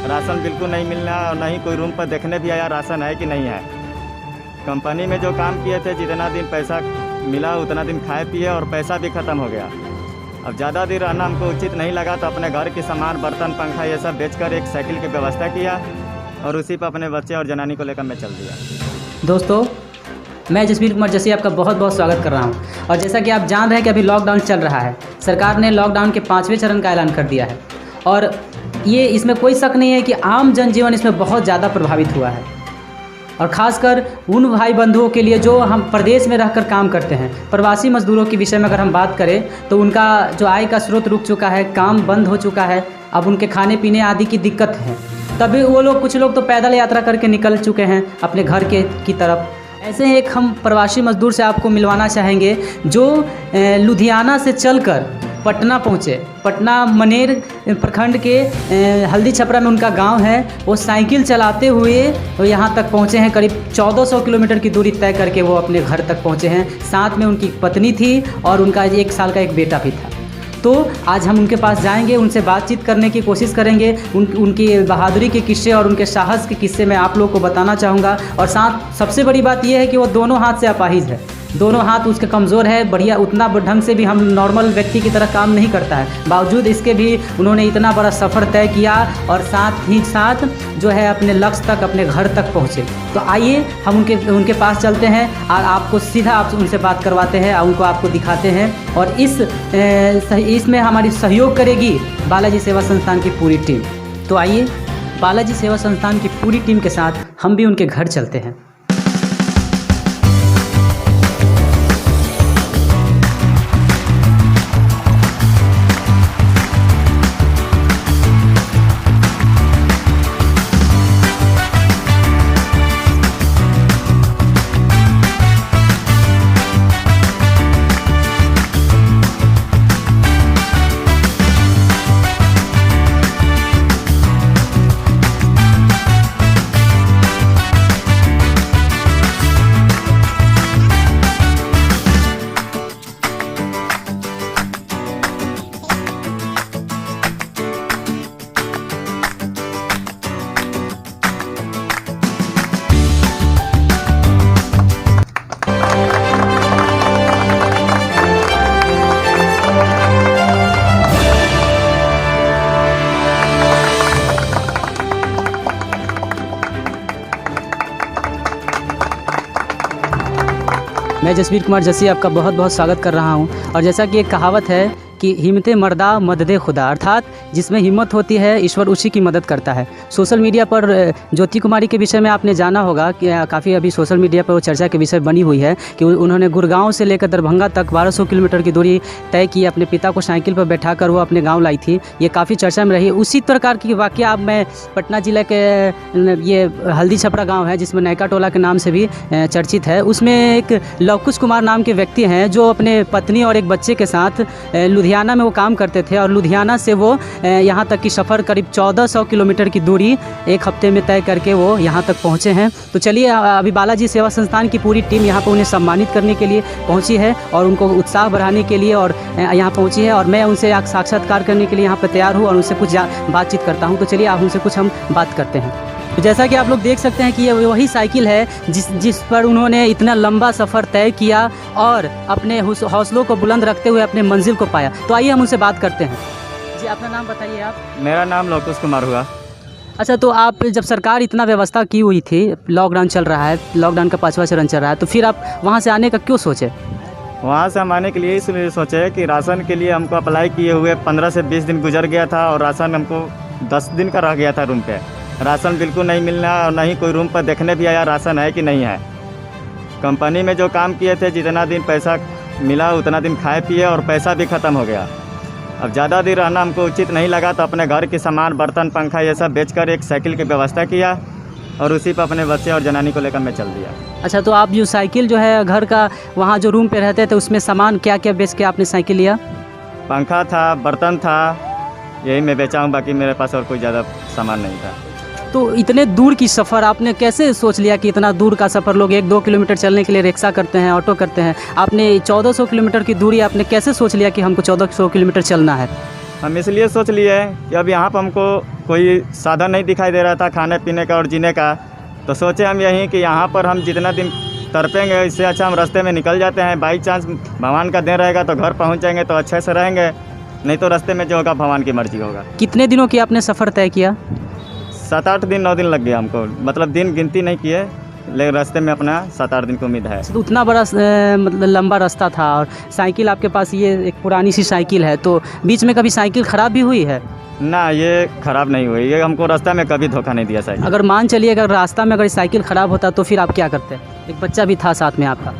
Ration बिल्कुल नहीं मिलना और ना ही कोई रूम पर देखने भी आया राशन है कि नहीं है। कंपनी में जो काम किए थे जितना दिन पैसा मिला उतना दिन खाए पिए और पैसा भी ख़त्म हो गया। अब ज़्यादा दिन रहना हमको उचित नहीं लगा तो अपने घर के सामान बर्तन पंखा ये सब बेचकर एक साइकिल की व्यवस्था किया और उसी पर अपने बच्चे और जनानी को लेकर मैं चल दिया। दोस्तों, मैं जसवीर कुमार जसी आपका बहुत बहुत स्वागत कर रहा हूं। और जैसा कि आप जान रहे हैं कि अभी लॉकडाउन चल रहा है, सरकार ने लॉकडाउन के 5वें चरण का ऐलान कर दिया है और ये इसमें कोई शक नहीं है कि आम जनजीवन इसमें बहुत ज़्यादा प्रभावित हुआ है। और ख़ासकर उन भाई बंधुओं के लिए जो हम प्रदेश में रहकर काम करते हैं, प्रवासी मजदूरों के विषय में अगर हम बात करें तो उनका जो आय का स्रोत रुक चुका है, काम बंद हो चुका है, अब उनके खाने पीने आदि की दिक्कत है। तभी वो लोग कुछ लोग तो पैदल यात्रा करके निकल चुके हैं अपने घर की तरफ। ऐसे ही एक हम प्रवासी मजदूर से आपको मिलवाना चाहेंगे जो लुधियाना से चलकर पटना पहुँचे। पटना मनेर प्रखंड के हल्दी छपरा में उनका गांव है। वो साइकिल चलाते हुए यहाँ तक पहुँचे हैं। करीब 1400 किलोमीटर की दूरी तय करके वो अपने घर तक पहुँचे हैं। साथ में उनकी पत्नी थी और उनका 1 साल का एक बेटा भी था। तो आज हम उनके पास जाएंगे, उनसे बातचीत करने की कोशिश करेंगे। उनकी बहादुरी के किस्से और उनके साहस के किस्से मैं आप लोग को बताना चाहूँगा। और साथ सबसे बड़ी बात यह है कि वो दोनों हाथ से अपाहिज है, दोनों हाथ उसके कमज़ोर है। बढ़िया उतना ढंग से भी हम नॉर्मल व्यक्ति की तरह काम नहीं करता है, बावजूद इसके भी उन्होंने इतना बड़ा सफ़र तय किया और साथ ही साथ जो है अपने लक्ष्य तक, अपने घर तक पहुँचे। तो आइए हम उनके पास चलते हैं और आपको सीधा आप उनसे बात करवाते हैं और उनको आपको दिखाते हैं। और इसमें हमारी सहयोग करेगी बालाजी सेवा संस्थान की पूरी टीम। तो आइए बालाजी सेवा संस्थान की पूरी टीम के साथ हम भी उनके घर चलते हैं। मैं जसवीर कुमार जसी आपका बहुत बहुत स्वागत कर रहा हूं। और जैसा कि एक कहावत है कि हिम्मते मर्दा मददे खुदा, अर्थात जिसमें हिम्मत होती है ईश्वर उसी की मदद करता है। सोशल मीडिया पर ज्योति कुमारी के विषय में आपने जाना होगा कि काफ़ी अभी सोशल मीडिया पर वो चर्चा के विषय बनी हुई है कि उन्होंने गुड़गांव से लेकर दरभंगा तक 1200 किलोमीटर की दूरी तय की। अपने पिता को साइकिल पर बैठाकर वो अपने गाँव लाई थी। ये काफ़ी चर्चा में रही। उसी प्रकार की वाक़या अब मैं पटना जिले के ये हल्दी छपरा गाँव है जिसमें नैका टोला के नाम से भी चर्चित है। उसमें एक लवकुश कुमार नाम के व्यक्ति हैं जो अपने पत्नी और एक बच्चे के साथ लुधियाना में वो काम करते थे और लुधियाना से वो यहाँ तक की सफ़र करीब 1400 किलोमीटर की दूरी 1 हफ्ते में तय करके वो यहाँ तक पहुँचे हैं। तो चलिए अभी बालाजी सेवा संस्थान की पूरी टीम यहाँ पर उन्हें सम्मानित करने के लिए पहुँची है और उनको उत्साह बढ़ाने के लिए और यहाँ पहुँची है। और मैं उनसे साक्षात्कार करने के लिए यहाँ पर तैयार हूँ और उनसे कुछ बातचीत करता हूँ। तो चलिए आप उनसे कुछ हम बात करते हैं। तो जैसा कि आप लोग देख सकते हैं कि ये वही साइकिल है जिस पर उन्होंने इतना लंबा सफ़र तय किया और अपने हौसलों को बुलंद रखते हुए अपने मंजिल को पाया। तो आइए हम उनसे बात करते हैं। जी, अपना नाम बताइए आप। मेरा नाम लवकुश कुमार हुआ। अच्छा, तो आप जब सरकार इतना व्यवस्था की हुई थी, लॉकडाउन चल रहा है, लॉकडाउन का 5वां चरण चल रहा है, तो फिर आप वहाँ से आने का क्यों सोचे? वहाँ से हम आने के लिए इसलिए सोचे कि राशन के लिए हमको अप्लाई किए हुए 15 से 20 दिन गुजर गया था और राशन हमको 10 दिन का रह गया था रूम पे। राशन बिल्कुल नहीं मिलना और ना ही कोई रूम पर देखने भी आया राशन है कि नहीं है। कंपनी में जो काम किए थे जितना दिन पैसा मिला उतना दिन खाए पिए और पैसा भी ख़त्म हो गया। अब ज़्यादा दिन रहना हमको उचित नहीं लगा तो अपने घर के सामान बर्तन पंखा ये सब बेचकर एक साइकिल की व्यवस्था किया और उसी पर अपने बच्चे और जनानी को लेकर मैं चल दिया। अच्छा, तो आप जो साइकिल जो है घर का वहाँ जो रूम पे रहते थे उसमें सामान क्या क्या बेच के आपने साइकिल लिया? पंखा था, बर्तन था, यही मैं बेचा हूँ। बाकी मेरे पास और कोई ज़्यादा सामान नहीं था। तो इतने दूर की सफ़र आपने कैसे सोच लिया कि इतना दूर का सफ़र लोग 1-2 किलोमीटर चलने के लिए रिक्शा करते हैं, ऑटो करते हैं, आपने 1400 किलोमीटर की दूरी आपने कैसे सोच लिया कि हमको 1400 किलोमीटर चलना है? हम इसलिए सोच लिए कि अब यहाँ पर हमको कोई साधन नहीं दिखाई दे रहा था खाने पीने का और जीने का, तो सोचे हम यहीं कि यहाँ पर हम जितना दिन तड़पेंगे इससे अच्छा हम रास्ते में निकल जाते हैं। बाई चांस भगवान का दिन रहेगा तो घर पहुँच जाएंगे तो अच्छे से रहेंगे, नहीं तो रास्ते में जो होगा भगवान की मर्जी होगा। कितने दिनों की आपने सफ़र तय किया? 7-8 दिन 9 दिन लग गया हमको, मतलब दिन गिनती नहीं किए, लेकिन रास्ते में अपना 7-8 दिन की उम्मीद है। तो उतना बड़ा मतलब लंबा रास्ता था और साइकिल आपके पास, ये एक पुरानी सी साइकिल है, तो बीच में कभी साइकिल ख़राब भी हुई है? ना, ये ख़राब नहीं हुई, ये हमको रास्ता में कभी धोखा नहीं दिया साइकिल। अगर मान चलिए अगर रास्ता में अगर साइकिल ख़राब होता तो फिर आप क्या करते? एक बच्चा भी था साथ में आपका।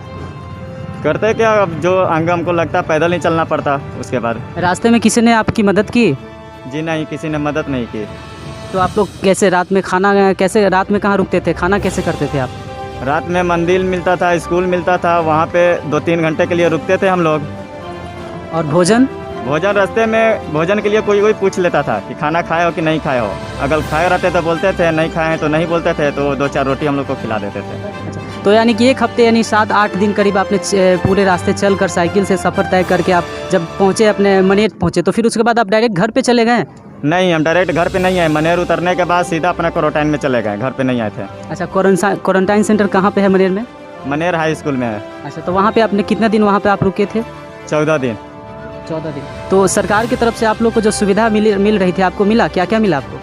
करते क्या, अब जो आगे हमको लगता पैदल नहीं चलना पड़ता। उसके बाद रास्ते में किसी ने आपकी मदद की? जी नहीं, किसी ने मदद नहीं की। तो आप लोग कैसे रात में खाना, कैसे रात में कहाँ रुकते थे, खाना कैसे करते थे आप? रात में मंदिर मिलता था, स्कूल मिलता था, वहाँ पे 2-3 घंटे के लिए रुकते थे हम लोग। और भोजन? भोजन रास्ते में भोजन के लिए कोई पूछ लेता था कि खाना खाए हो कि नहीं खाए हो। अगर खाए रहते तो बोलते थे, नहीं खाए हैं तो नहीं बोलते थे, तो 2-4 रोटी हम लोग को खिला देते थे। अच्छा, तो यानी कि 1 हफ्ते यानी 7-8 दिन करीब आपने पूरे रास्ते चलकर साइकिल से सफ़र तय करके आप जब पहुँचे, अपने मनेर पहुँचे, तो फिर उसके बाद आप डायरेक्ट घर पे चले गए? नहीं, हम डायरेक्ट घर पे नहीं आए। मनेर उतरने के बाद सीधा अपना क्वारंटाइन में चले गए, घर पे नहीं आए थे। अच्छा, क्वारंटाइन सेंटर कहाँ पे है मनेर में? मनेर हाई स्कूल में है। अच्छा, तो वहाँ पे आपने कितने दिन वहाँ पे आप रुके थे? 14 दिन। 14 दिन। तो सरकार की तरफ से आप लोग को जो सुविधा मिल रही थी, आपको मिला? क्या क्या मिला आपको?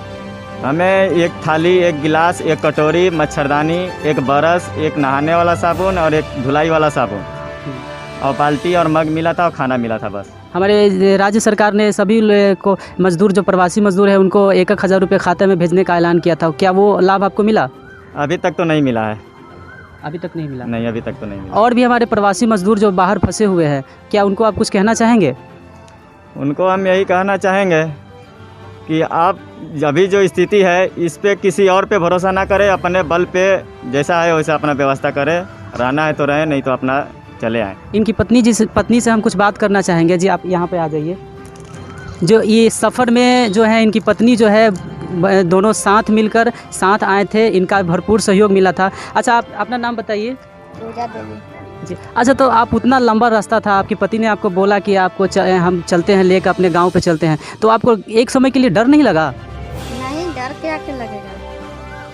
हमें 1 थाली, 1 गिलास, 1 कटोरी, मच्छरदानी, 1 बरस, 1 नहाने वाला साबुन और 1 धुलाई वाला साबुन, और बाल्टी और मग मिला था और खाना मिला था बस। हमारे राज्य सरकार ने सभी को मजदूर, जो प्रवासी मजदूर है, उनको 1,000 रुपये खाते में भेजने का ऐलान किया था। क्या वो लाभ आपको मिला? अभी तक तो नहीं मिला है। अभी तक नहीं मिला? नहीं, अभी तक तो नहीं मिला। और भी हमारे प्रवासी मजदूर जो बाहर फंसे हुए हैं, क्या उनको आप कुछ कहना चाहेंगे? उनको हम यही कहना चाहेंगे कि आप अभी जो स्थिति है इस पे किसी और पे भरोसा ना करें, अपने बल पे जैसा है वैसा अपना व्यवस्था करें। रहना है तो रहें, नहीं तो अपना चले आएँ। इनकी पत्नी से हम कुछ बात करना चाहेंगे। जी, आप यहाँ पे आ जाइए। जो ये सफ़र में जो है इनकी पत्नी जो है, दोनों साथ मिलकर साथ आए थे, इनका भरपूर सहयोग मिला था। अच्छा, आप अपना नाम बताइए। पूजा देवी। जी, अच्छा, तो आप उतना लंबा रास्ता था, आपकी पति ने आपको बोला कि आपको हम चलते हैं, लेकर अपने गांव पे चलते हैं, तो आपको एक समय के लिए डर नहीं लगा? नहीं, डर क्या के लगेगा।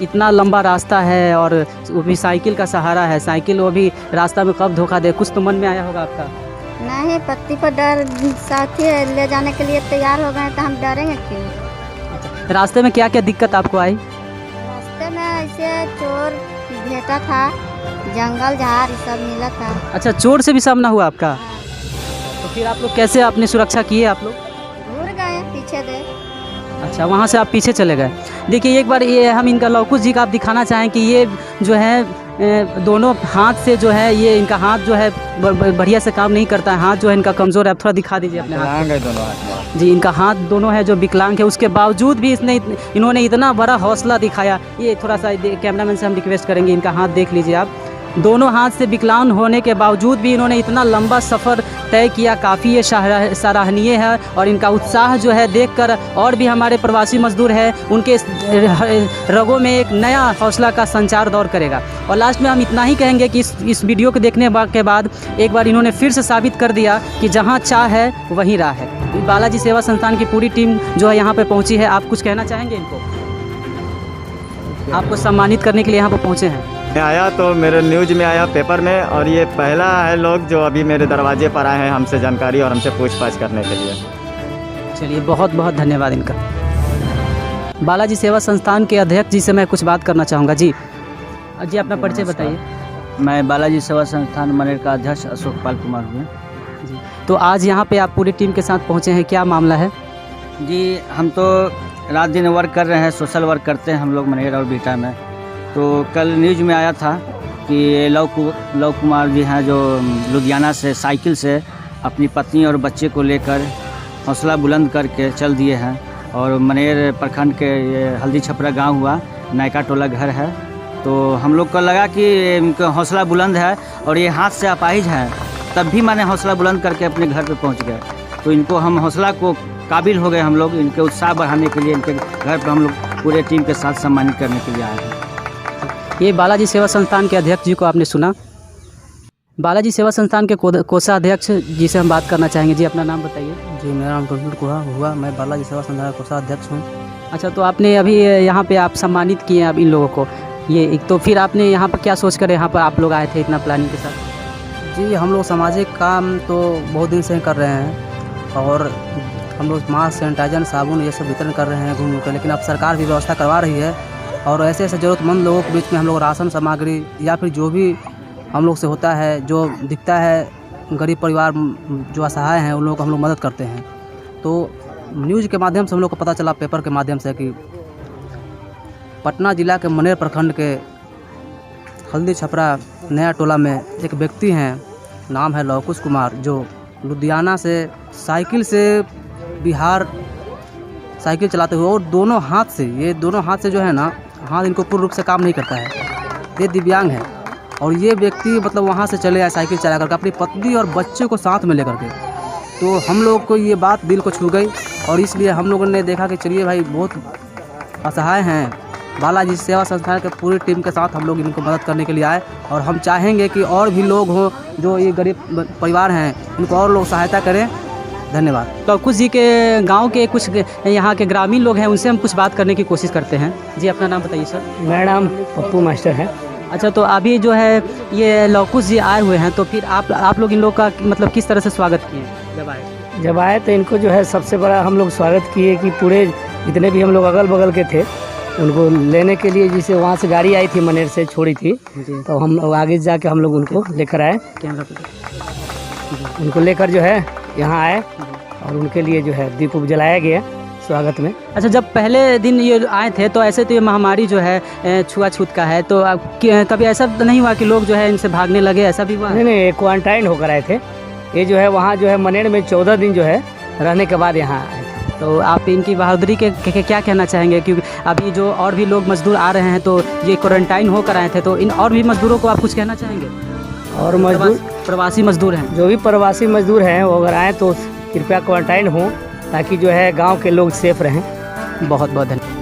इतना लंबा रास्ता है और वो भी साइकिल का सहारा है, साइकिल वो भी रास्ता में कब धोखा दे, कुछ तो मन में आया होगा आपका? नहीं, पति पर डर, साथी ले जाने के लिए तैयार हो गए तो हम डरेंगे क्यों। रास्ते में क्या क्या दिक्कत आपको आई? रास्ते में ऐसे चोर भेटा था, जंगल झाड़ सब मिला था। अच्छा, चोर से भी सामना हुआ आपका? तो फिर आप लोग कैसे अपनी सुरक्षा किए आप लोग? घूर गए पीछे दे। अच्छा, वहाँ से आप पीछे चले गए। देखिए, एक बार ये हम इनका लवकुश जी का आप दिखाना चाहें कि ये जो है दोनों हाथ से जो है, ये इनका हाथ जो है बढ़िया से काम नहीं करता है, हाथ जो है इनका कमज़ोर है। आप थोड़ा दिखा दीजिए अपने हाथ को। दोनों हाथ। जी, इनका हाथ दोनों है जो विकलांग है, उसके बावजूद भी इन्होंने इतना बड़ा हौसला दिखाया। ये थोड़ा सा कैमरामैन से हम रिक्वेस्ट करेंगे, इनका हाथ देख लीजिए आप। दोनों हाथ से विकलांग होने के बावजूद भी इन्होंने इतना लंबा सफ़र तय किया, काफ़ी ये सराहनीय है। और इनका उत्साह जो है देखकर और भी हमारे प्रवासी मजदूर हैं, उनके रगों में एक नया हौसला का संचार दौर करेगा। और लास्ट में हम इतना ही कहेंगे कि इस वीडियो को देखने के बाद एक बार इन्होंने फिर से साबित कर दिया कि जहाँ चाह है वहीं राह है। बालाजी सेवा संस्थान की पूरी टीम जो है यहाँ पर पहुँची है। आप कुछ कहना चाहेंगे इनको? आपको सम्मानित करने के लिए यहाँ पर पहुँचे हैं। मैं आया तो मेरे न्यूज़ में आया, पेपर में, और ये पहला है लोग जो अभी मेरे दरवाजे पर आए हैं हमसे जानकारी और हमसे पूछताछ करने के लिए। चलिए, बहुत बहुत धन्यवाद इनका। बालाजी सेवा संस्थान के अध्यक्ष जी से मैं कुछ बात करना चाहूँगा। जी, अपना परिचय बताइए। मैं बालाजी सेवा संस्थान मनेर का अध्यक्ष अशोक पाल कुमार हूँ। जी, तो आज यहाँ पे आप पूरी टीम के साथ पहुँचे हैं, क्या मामला है? जी, हम तो रात दिन वर्क कर रहे हैं, सोशल वर्क करते हैं हम लोग मनेर और बीटा में। तो कल न्यूज़ में आया था कि लव कुमार जी हैं जो लुधियाना से साइकिल से अपनी पत्नी और बच्चे को लेकर हौसला बुलंद करके चल दिए हैं। और मनेर प्रखंड के ये हल्दी छपरा गांव हुआ, नायका टोला घर है। तो हम लोग को लगा कि इनका हौसला बुलंद है और ये हाथ से अपाहिज हैं, तब भी मैंने हौसला बुलंद करके अपने घर पे पहुंच गए। तो इनको हम हौसला को काबिल हो गए हम लोग, इनके उत्साह बढ़ाने के लिए इनके घर पर हम लोग पूरे टीम के साथ सम्मानित करने के लिए आए हैं। ये बालाजी सेवा संस्थान के अध्यक्ष जी को आपने सुना। बालाजी सेवा संस्थान के कोषाध्यक्ष जी से हम बात करना चाहेंगे। जी अपना नाम बताइए। जी मेरा नाम टुनटुन कुहा हुआ, मैं बालाजी सेवा संस्थान का कोषाध्यक्ष हूँ। अच्छा, तो आपने अभी यहाँ पे आप सम्मानित किए हैं अब इन लोगों को, ये एक तो फिर आपने यहाँ पर क्या सोच कर यहाँ पर आप लोग आए थे इतना प्लानिंग के साथ? जी हम लोग सामाजिक काम तो बहुत दिन से कर रहे हैं और हम लोग मास्क, सैनिटाइजर, साबुन ये सब वितरण कर रहे हैं घूम कर, लेकिन अब सरकार भी व्यवस्था करवा रही है और ऐसे ऐसे ज़रूरतमंद लोगों के बीच में हम लोग राशन सामग्री या फिर जो भी हम लोग से होता है, जो दिखता है गरीब परिवार जो असहाय हैं उन लोगों को हम लोग मदद करते हैं। तो न्यूज़ के माध्यम से हम लोग को पता चला, पेपर के माध्यम से, कि पटना ज़िला के मनेर प्रखंड के हल्दी छपरा नया टोला में एक व्यक्ति हैं, नाम है लवकुश कुमार, जो लुधियाना से साइकिल से बिहार साइकिल चलाते हुए और दोनों हाथ से जो है ना, हाथ इनको पूर्ण रूप से काम नहीं करता है, ये दिव्यांग है। और ये व्यक्ति मतलब वहाँ से चले आए साइकिल चला करके अपनी पत्नी और बच्चे को साथ में लेकर के। तो हम लोग को ये बात दिल को छू गई और इसलिए हम लोगों ने देखा कि चलिए भाई बहुत असहाय हैं, बालाजी सेवा संस्थान के पूरी टीम के साथ हम लोग इनको मदद करने के लिए आए और हम चाहेंगे कि और भी लोग हों जो ये गरीब परिवार हैं, इनको और लोग सहायता करें। धन्यवाद। तो कुछ जी के गांव के कुछ यहाँ के ग्रामीण लोग हैं, उनसे हम कुछ बात करने की कोशिश करते हैं। जी अपना नाम बताइए सर। मेरा नाम पप्पू मास्टर है। अच्छा, तो अभी जो है ये लवकुश जी आए हुए हैं, तो फिर आप लोग इन लोग का मतलब किस तरह से स्वागत किए जब आए तो इनको जो है सबसे बड़ा हम लोग स्वागत किए कि पूरे जितने भी हम लोग अगल बगल के थे उनको लेने के लिए, जिसे वहाँ से गाड़ी आई थी मनेर से छोड़ी थी, तो हम लोग आगे जाके हम लोग उनको लेकर आए, उनको लेकर जो है यहाँ आए और उनके लिए जो है दीप उप जलाया गया स्वागत में। अच्छा, जब पहले दिन ये आए थे तो ऐसे तो ये महामारी जो है छुआछूत का है, तो कभी ऐसा तो नहीं हुआ कि लोग जो है इनसे भागने लगे, ऐसा भी हुआ? नहीं, क्वारंटाइन होकर आए थे। ये जो है वहाँ जो है मनेर में 14 दिन जो है रहने के बाद यहाँ आए थे। तो आप इनकी बहादुरी के क्या कहना चाहेंगे? क्योंकि अभी जो और भी लोग मजदूर आ रहे हैं तो ये क्वारंटाइन होकर आए थे, तो इन और भी मजदूरों को आप कुछ कहना चाहेंगे? और मजदूर प्रवासी मजदूर हैं, जो भी प्रवासी मजदूर हैं वो अगर आएँ तो कृपया क्वारंटाइन हों ताकि जो है गांव के लोग सेफ रहें। बहुत बहुत धन्यवाद।